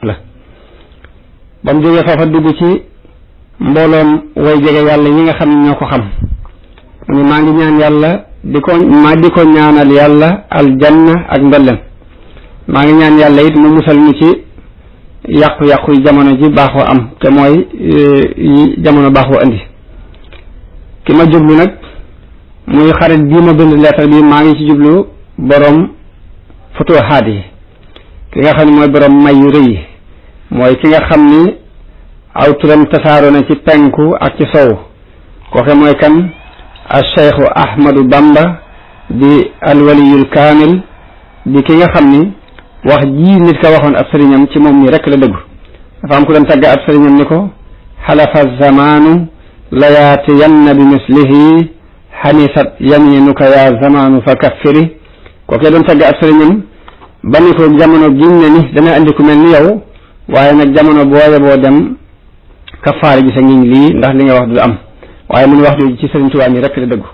la ba mu jógee foofa dugg ci mbooloom way jege yàlla yi nga xam ne ñoo ko xam mu ne maa ngi ñaan yàlla di ko ñaanal yàlla aljanna ak ndollem maa ngi ñaan yàlla it mu musal ñu ci yàqu-yàqu yi jamono ji baaxoo am te mooy yi jamono baaxoo andi ki ma jublu nag muy xarit bii ma bind lettre bi maa ngi ci jublu borom futuhaat yi ki nga xam ne mooy borom may yu rëy yi mooy ki nga xam ni aw turam tasaaroo na ci penku ak ci sow kooke mooy kan al cheikhu ahmadu bamba di alwaliyul kaamil di ki nga xam ni wax ji nit ka waxoon ab sëriñam ci moom nii rek la dëggu dafa am ku doon tagg ab sëriñam ni ko xalafa zamaanu layaatiyanna bi mislihi xanisat yaminuka ya zamaanu fa kaffiri kookee doon tagg ab sëriñam ba ni ko jamono giñ ne ni dana andi ku mel ni yow waaye nag jamono booye boo dem kafaare gi sa ngiñ lii ndax li nga wax du am waaye mu ni wax du ci sëriñ Tuubaa mi rek la dëggu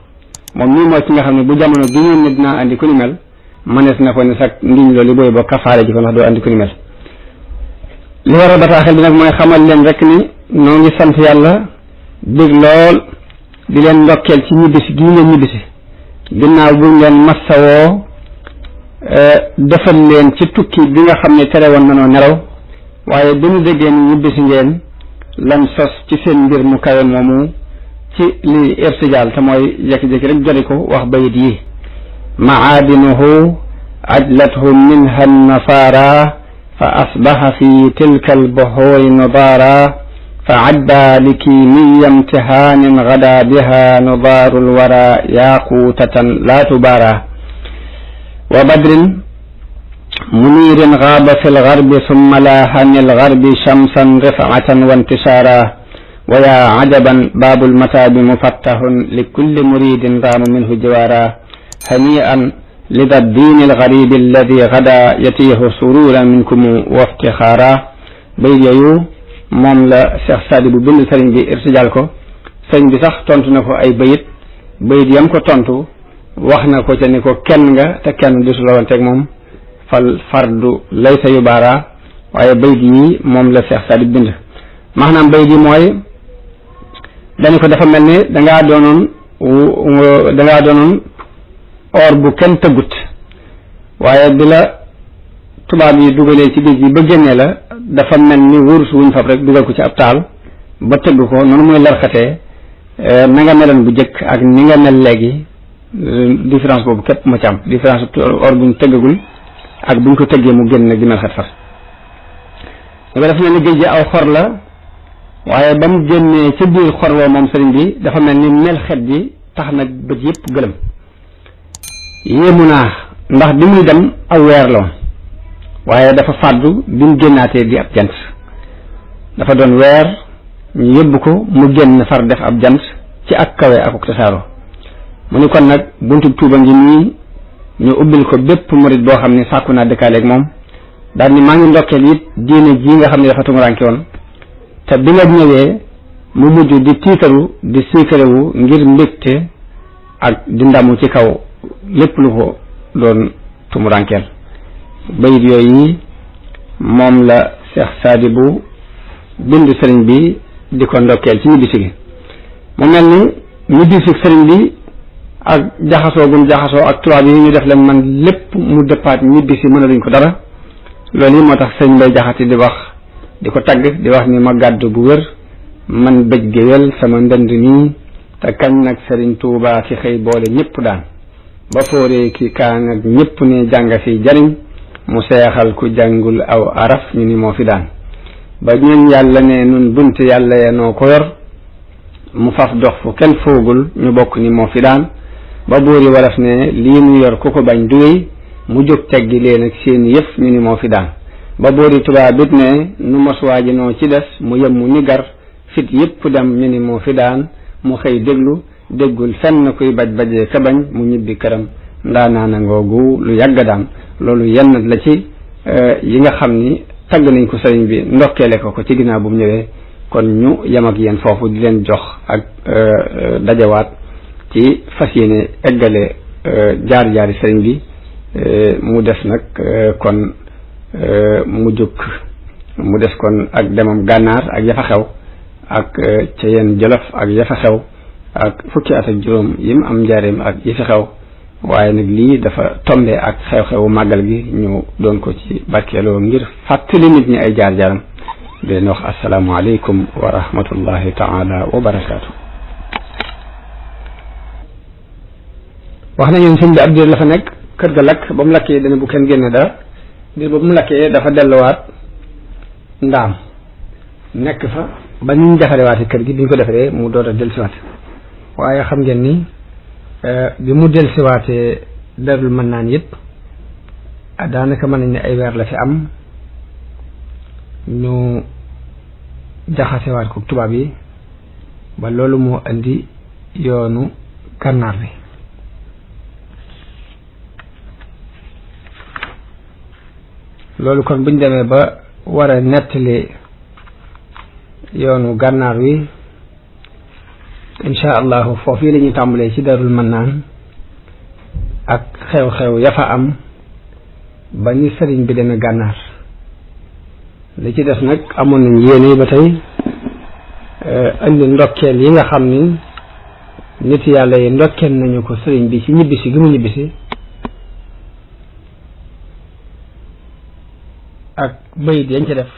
moom nii mooy ki nga xam ne bu jamono giñoon ne dinaa andi ku ni mel mënees na ko ne sax ngiñ loolu booy boo kafaare ji ko ndax doo andi ku ni mel li war a bataaxel bi nag mooy xamal leen rek ni noo ngi sant yàlla bég lool di leen ndokkeel ci ñibbisi gii ngeen ñibbisi ginnaaw bu ngeen massawoo defal leen ci tukki bi nga xam ne tere woon nanoo nelaw waaye bi ñu déggee ni ñibbisi ngeen lan sos ci seen mbir mu kawe moomu ci li irtijaal te mooy jékki-jékki rek jori ko wax bayit yi maadinuhu ajlathu minha nasaara fa asbaha fi tilka albuxuuri nudaara fa adda likimiya imtihaanin gada biha nudaaru lwara yaquutatan laa tubaara wa badrin muniirin gaaba fi lgarbi summa laaha min lgarbi shamsan rifatan wa intisaara wa yaa cajaban baabu lmataabi mufattahun likulli muridin raama minhu jiwaara hanii'an lida ddiini lgaribi alladi gada yatiihu sururan minkum wa iftixaara bayit yooyu moom la Cheikh Saadi bu bind sëriñ bi irtijaal ko sëriñ bi sax tontu na ko ay bayit yam ko tontu wax na ko ca ni ko kenn nga te kenn du sulawanteeg moom fal fardu laysa yubaara waaye bayit yi moom la Cheikh Saadi bind maanaam bayit yi mooy dañu ko dafa mel ni dangaa doonoon or bu kenn tëggut waaye bi la tubaab yi dugalee ci géej gi ba génnee la dafa mel ni wurus wuñ fab rek dugal ko ci ab taal ba tëgg ko noonu muy larxatee na nga meloon bu jëkk ak ni nga mel léegi différence boobu képp ma ci am différence or buñ tëggagul ak buñ ko tëggee mu génn nag di mel xat far da ko def mel ni géej gi aw xor la waaye ba mu génnee ca biir xor woo moom sëriñ bi dafa mel ni mel xet gi tax nag bët yëpp gëlëm yéemu naa ndax bi muy dem aw weer la woon waaye dafa fàddu bi mu génnaatee di ab jant dafa doon weer ñu yóbbu ko mu génn far def ab jant ci ak kawe ak tasaaroo mu ni kon nag buntu tuuba ngi nii ñu ubbil ko bépp murit boo xam ne sàkku naa dëkkaaleeg moom daal ni maa ngi ndokkeel it diine ji nga xam ne dafa tumuraanke woon te bi nga ñëwee mu mujj di tiitaru di siikarewu ngir mbégte ak di ndamu ci kaw lépp lu ko doon tumuraankeel bayit yooyu moom la Cheikh Saadi bu bind sëriñ bi di ko ndokkeel ci ñibbisi gi mu mel ni ñibbisi sëriñ bi ak jaxasoo gum jaxasoo ak tubaab yi ñu def leen man lépp mu dëppaat ñibbisi mënaluñ ko dara loolu yi moo tax sëriñ Mbay Jaxate di wax di ko tagg di wax ni ma gàddu bu wér man bëj géwél sama ndënd nii te kañ nag sëriñ Tuubaa fi xëy boole ñëpp daan ba fooree ki kaan ak ñëpp ne jàng fi jariñ mu seexal ku jàngul aw araf ñu ni moo fi daan ba ñun yàlla ne nun bunt yàlla ya noo ko yor mu faf dox fu kenn foogul ñu bokk ni moo fi daan ba buuri walaf ne lii mu yor ku ko bañ duwéy mu jóg teggi leen ak seen yëf ñu ni moo fi daan ba buuri tubaab it ne nu mos waaji noo ci des mu yem mu ni gar fit yëpp dem ñu ni moo fi daan mu xëy déglu déggul fenn kuy bajee ka bañ mu ñibbi këram ndaanaana ngoogu lu yàgg daan loolu yenn la ci yi nga xam ni tagg nañ ko sëriñ bi ndokkeele ko ci ginnaaw bu mu ñëwee kon ñu yem ak yéen foofu di leen jox ak dajawaat ci fas yéene eggale jaar-jaari sëriñ bi mu des nag kon mu jóg mu des kon ak demam gànnaar ak yafa xew ak ca yeen jolof ak yafa xew ak fukki at ak juróom yim am njaareem ak yi fi xew waaye nag lii dafa tombe ak xew-xewu màggal gi ñu doon ko ci barkeeloo ngir fàttali nit ñi ay jaar-jaaram di leen wax asalaamualeykum wa rahmatullahi taala wa barakaatu. wax nañu sëñ bi ab diir la fa nekk kër ga lakk ba mu lakkee dana bu kenn génne dara diir ba mu lakkee dafa delluwaat ndaam nekk fa ba ñu defarewaate kër gi bi ñu ko defaree mu door a dellusiwaat waaye xam ngeen ni bi mu dellusiwaatee Daarul Mannaan it daanaka mën nañ ne ay weer la fi am ñu jaxasewaat ko tubaab yi ba loolu moo indi yoonu gànnaar bi loolu kon buñ demee ba war a nettali yoonu gànnaar wi insha allahu foofu yi la ñuy tàmbalee ci Daarul Mannaan ak xew-xew ya fa am ba ñu sëriñ bi demee gànnaar li ci des nag amoon nañ yéene ba tey indi ndokkeel yi nga xam ni nit yàlla yi ndokkeel nañu ko sëriñ bi ci ñibbisi gi mu ñibbisi ak bayit yañ ci def